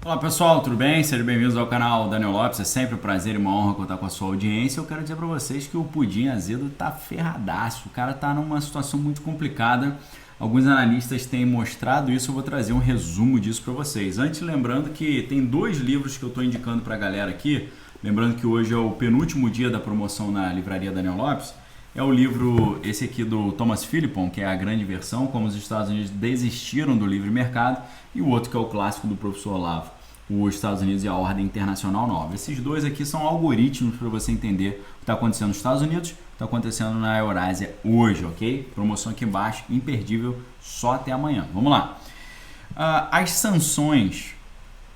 Olá pessoal, tudo bem? Sejam bem-vindos ao canal Daniel Lopes. É sempre um prazer e uma honra contar com a sua audiência. Eu quero dizer para vocês que o pudim azedo tá ferradaço. O cara tá numa situação muito complicada. Alguns analistas têm mostrado isso. Eu vou trazer um resumo disso para vocês. Antes, lembrando que tem dois livros que eu estou indicando para a galera aqui. Lembrando que hoje é o penúltimo dia da promoção na livraria Daniel Lopes. É o livro, esse aqui do Thomas Philippon, que é a grande versão, como os Estados Unidos desistiram do livre mercado, e o outro que é o clássico do professor Olavo, os Estados Unidos e a Ordem Internacional Nova. Esses dois aqui são algoritmos para você entender o que está acontecendo nos Estados Unidos, o que está acontecendo na Eurásia hoje, ok? Promoção aqui embaixo, imperdível, só até amanhã. Vamos lá. As sanções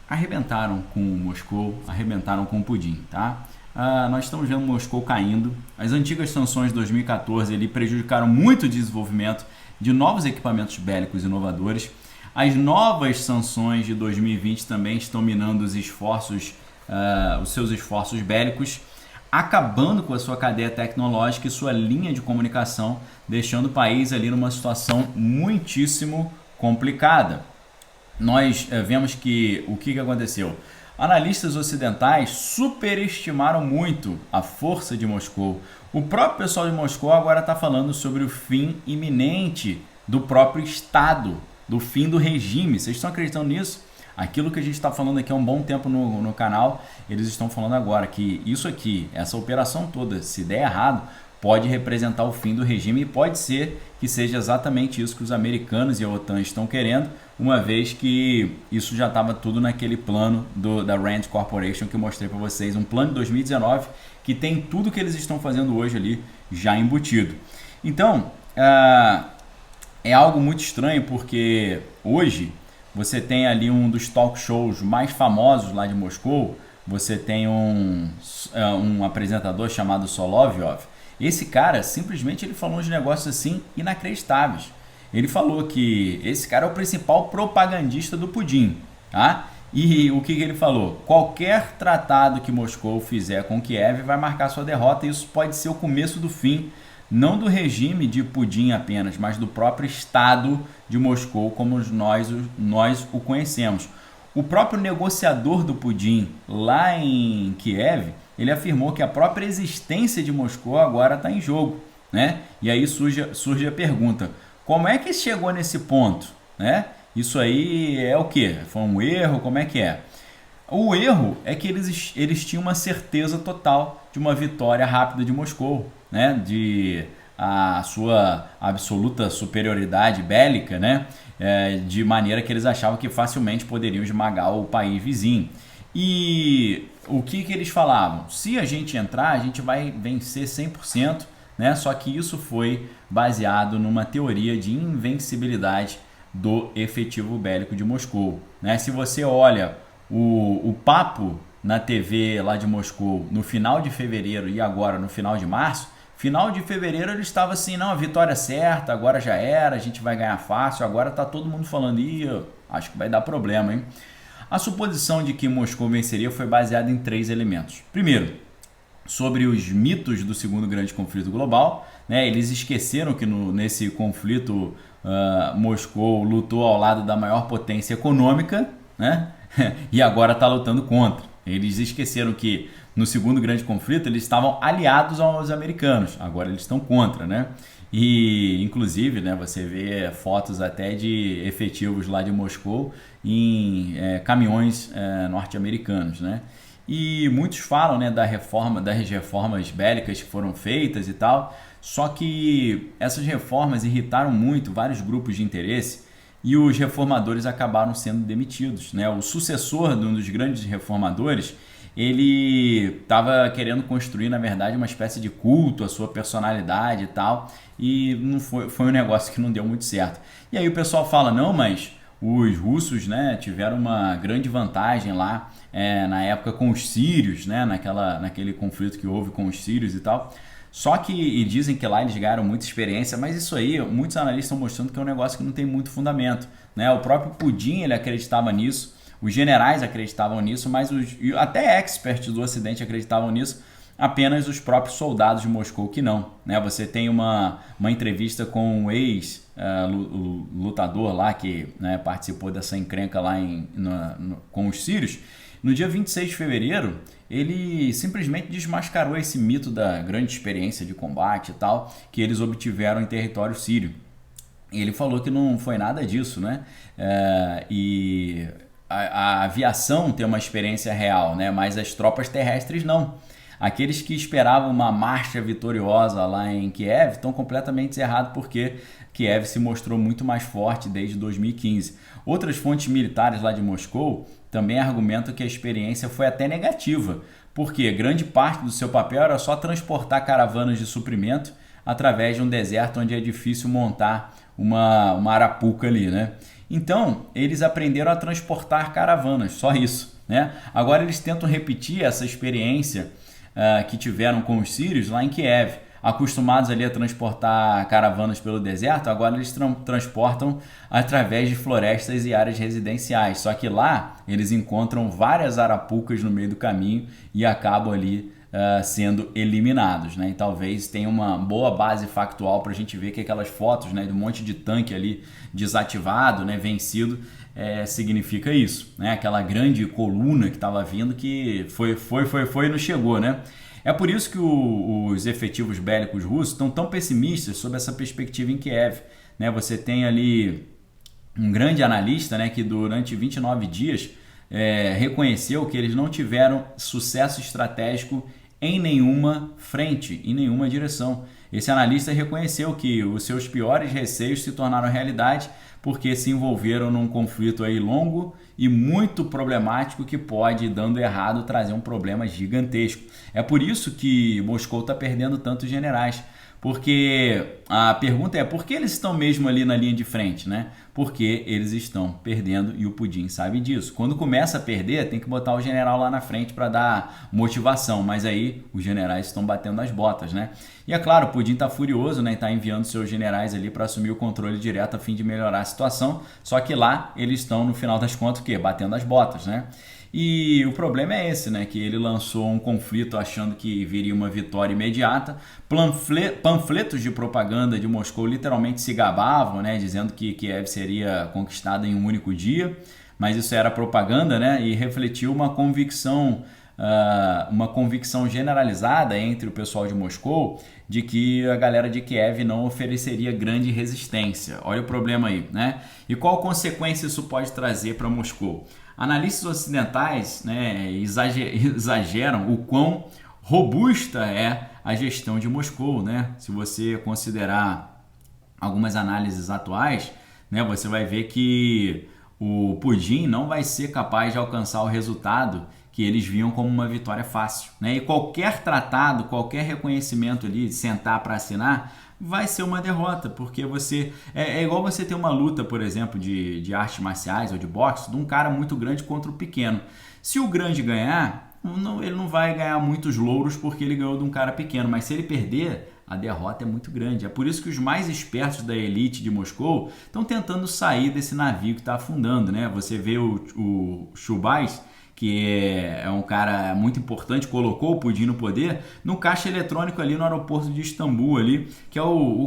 arrebentaram com Moscou, arrebentaram com o pudim, tá? Nós estamos vendo Moscou caindo. As antigas sanções de 2014 ali prejudicaram muito o desenvolvimento de novos equipamentos bélicos inovadores. As novas sanções de 2020 também estão minando os seus esforços bélicos, acabando com a sua cadeia tecnológica e sua linha de comunicação, deixando o país ali numa situação muitíssimo complicada. Nós vemos que o que aconteceu? Analistas ocidentais superestimaram muito a força de Moscou. O próprio pessoal de Moscou agora está falando sobre o fim iminente do próprio Estado, do fim do regime. Vocês estão acreditando nisso? Aquilo que a gente está falando aqui há um bom tempo no canal, eles estão falando agora que isso aqui, essa operação toda, se der errado, pode representar o fim do regime e pode ser que seja exatamente isso que os americanos e a OTAN estão querendo, uma vez que isso já estava tudo naquele plano da Rand Corporation que eu mostrei para vocês, um plano de 2019 que tem tudo que eles estão fazendo hoje ali já embutido. Então, é algo muito estranho porque hoje você tem ali um dos talk shows mais famosos lá de Moscou, você tem um apresentador chamado Solovyov. Esse cara, simplesmente, ele falou uns negócios assim inacreditáveis. Ele falou que esse cara é o principal propagandista do pudim, tá? E o que ele falou? Qualquer tratado que Moscou fizer com Kiev vai marcar sua derrota e isso pode ser o começo do fim, não do regime de pudim apenas, mas do próprio Estado de Moscou como nós o conhecemos. O próprio negociador do pudim lá em Kiev, ele afirmou que a própria existência de Moscou agora está em jogo, né? E aí surge a pergunta, como é que chegou nesse ponto, né? Isso aí é o quê? Foi um erro? Como é que é? O erro é que eles tinham uma certeza total de uma vitória rápida de Moscou, né? De a sua absoluta superioridade bélica, né? De maneira que eles achavam que facilmente poderiam esmagar o país vizinho. E o que eles falavam? Se a gente entrar, a gente vai vencer 100%, né? Só que isso foi baseado numa teoria de invencibilidade do efetivo bélico de Moscou, né? Se você olha o papo na TV lá de Moscou no final de fevereiro e agora no final de março, final de fevereiro ele estava assim, não, a vitória é certa, agora já era, a gente vai ganhar fácil, agora tá todo mundo falando, acho que vai dar problema, hein? A suposição de que Moscou venceria foi baseada em 3 elementos. Primeiro, sobre os mitos do segundo grande conflito global, né? Eles esqueceram que nesse conflito Moscou lutou ao lado da maior potência econômica, né? E agora está lutando contra. Eles esqueceram que no segundo grande conflito eles estavam aliados aos americanos, agora eles estão contra, né? E inclusive, né, você vê fotos até de efetivos lá de Moscou em caminhões norte-americanos, né? E muitos falam, né, das reformas bélicas que foram feitas e tal, só que essas reformas irritaram muito vários grupos de interesse e os reformadores acabaram sendo demitidos, né? O sucessor de um dos grandes reformadores, ele estava querendo construir, na verdade, uma espécie de culto à sua personalidade e tal, e não foi um negócio que não deu muito certo. E aí o pessoal fala, não, mas os russos, né, tiveram uma grande vantagem lá na época com os sírios, né, naquele conflito que houve com os sírios e tal. Só que, e dizem que lá eles ganharam muita experiência, mas isso aí, muitos analistas estão mostrando que é um negócio que não tem muito fundamento, né? O próprio Putin, ele acreditava nisso, os generais acreditavam nisso, mas até experts do Ocidente acreditavam nisso, apenas os próprios soldados de Moscou que não, né? Você tem uma entrevista com um ex-lutador lá que, né, participou dessa encrenca lá com os sírios. No dia 26 de fevereiro, ele simplesmente desmascarou esse mito da grande experiência de combate e tal que eles obtiveram em território sírio. E ele falou que não foi nada disso, né? E a aviação tem uma experiência real, né? Mas as tropas terrestres não. Aqueles que esperavam uma marcha vitoriosa lá em Kiev estão completamente errados porque Kiev se mostrou muito mais forte desde 2015. Outras fontes militares lá de Moscou também argumentam que a experiência foi até negativa, porque grande parte do seu papel era só transportar caravanas de suprimento através de um deserto onde é difícil montar uma arapuca ali, né? Então, eles aprenderam a transportar caravanas, só isso, né? Agora eles tentam repetir essa experiência que tiveram com os sírios lá em Kiev. Acostumados ali a transportar caravanas pelo deserto, agora eles transportam através de florestas e áreas residenciais. Só que lá eles encontram várias arapucas no meio do caminho e acabam ali sendo eliminados, né? E talvez tenha uma boa base factual para a gente ver que aquelas fotos, né, de um monte de tanque ali desativado, né, vencido, significa isso, né? Aquela grande coluna que estava vindo que foi e não chegou, né? É por isso que os efetivos bélicos russos estão tão pessimistas sobre essa perspectiva em Kiev, né? Você tem ali um grande analista, né, que durante 29 dias reconheceu que eles não tiveram sucesso estratégico em nenhuma frente, em nenhuma direção. Esse analista reconheceu que os seus piores receios se tornaram realidade porque se envolveram num conflito aí longo e muito problemático que pode, dando errado, trazer um problema gigantesco. É por isso que Moscou está perdendo tantos generais. Porque a pergunta é, por que eles estão mesmo ali na linha de frente, né? Porque eles estão perdendo e o Putin sabe disso. Quando começa a perder, tem que botar o general lá na frente para dar motivação, mas aí os generais estão batendo as botas, né? E é claro, o Putin está furioso, né? Está enviando seus generais ali para assumir o controle direto a fim de melhorar a situação, só que lá eles estão, no final das contas, o quê? Batendo as botas, né? E o problema é esse, né? Que ele lançou um conflito achando que viria uma vitória imediata. Panfletos de propaganda de Moscou literalmente se gabavam, né? Dizendo que Kiev seria conquistada em um único dia. Mas isso era propaganda, né? E refletiu uma convicção generalizada entre o pessoal de Moscou de que a galera de Kiev não ofereceria grande resistência. Olha o problema aí, né? E qual consequência isso pode trazer para Moscou? Analistas ocidentais, né, exageram o quão robusta é a gestão de Moscou, né? Se você considerar algumas análises atuais, né, você vai ver que o Putin não vai ser capaz de alcançar o resultado que eles viam como uma vitória fácil, né? E qualquer tratado, qualquer reconhecimento ali, de sentar para assinar, vai ser uma derrota, porque você é igual você ter uma luta, por exemplo, de artes marciais ou de boxe, de um cara muito grande contra o pequeno. Se o grande ganhar, ele não vai ganhar muitos louros porque ele ganhou de um cara pequeno, mas se ele perder, a derrota é muito grande. É por isso que os mais espertos da elite de Moscou estão tentando sair desse navio que está afundando, né? Você vê o Chubais, que é um cara muito importante, colocou o Putin no poder, no caixa eletrônico ali no aeroporto de Istambul, ali, que é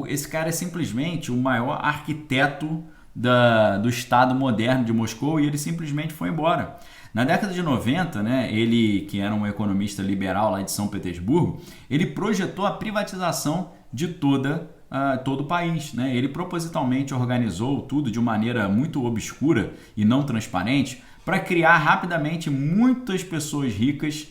esse cara é simplesmente o maior arquiteto do Estado moderno de Moscou e ele simplesmente foi embora. Na década de 90, né, ele, que era um economista liberal lá de São Petersburgo, ele projetou a privatização de todo o país, né? Ele propositalmente organizou tudo de maneira muito obscura e não transparente para criar rapidamente muitas pessoas ricas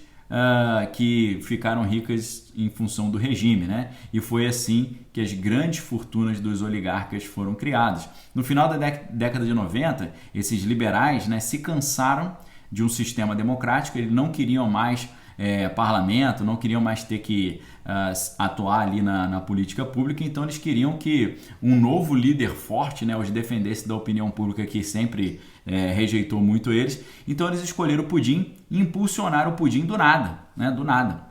que ficaram ricas em função do regime, né? E foi assim que as grandes fortunas dos oligarcas foram criadas. No final da década de 90, esses liberais, né, se cansaram de um sistema democrático, eles não queriam mais parlamento, não queriam mais ter que atuar ali na política pública, então eles queriam que um novo líder forte, né, os defendesse da opinião pública que sempre rejeitou muito eles, então eles escolheram o Putin e impulsionaram o Putin do nada, né, do nada.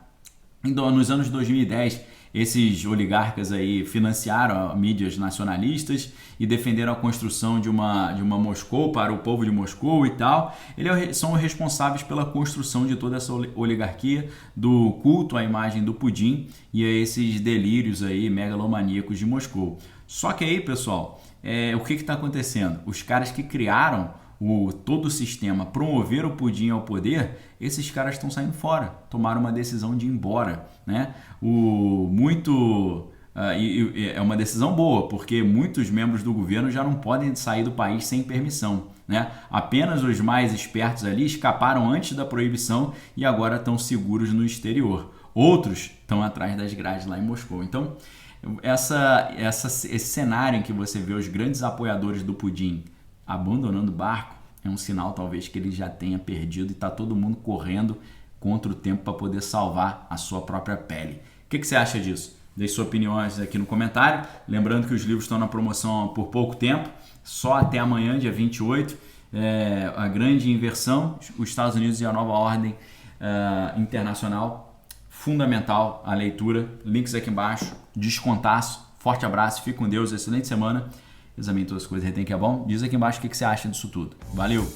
Então, nos anos 2010, Esses oligarcas aí financiaram mídias nacionalistas e defenderam a construção de uma Moscou para o povo de Moscou e tal. Eles são responsáveis pela construção de toda essa oligarquia, do culto à imagem do Putin e a esses delírios aí megalomaníacos de Moscou. Só que aí, pessoal, o que está acontecendo? Os caras que criaram todo o sistema, promoveram o Putin ao poder, esses caras estão saindo fora, tomaram uma decisão de ir embora, né? É uma decisão boa, porque muitos membros do governo já não podem sair do país sem permissão, né? Apenas os mais espertos ali escaparam antes da proibição e agora estão seguros no exterior. Outros estão atrás das grades lá em Moscou. Então, esse cenário em que você vê os grandes apoiadores do Putin abandonando o barco é um sinal talvez que ele já tenha perdido e está todo mundo correndo contra o tempo para poder salvar a sua própria pele. O que você acha disso? Deixe suas opiniões aqui no comentário. Lembrando que os livros estão na promoção por pouco tempo, só até amanhã, dia 28. A grande inversão, os Estados Unidos e a nova ordem internacional. Fundamental a leitura. Links aqui embaixo. Descontaço. Forte abraço. Fique com Deus. Excelente semana. Examine todas as coisas, retém que é bom. Diz aqui embaixo o que você acha disso tudo. Valeu!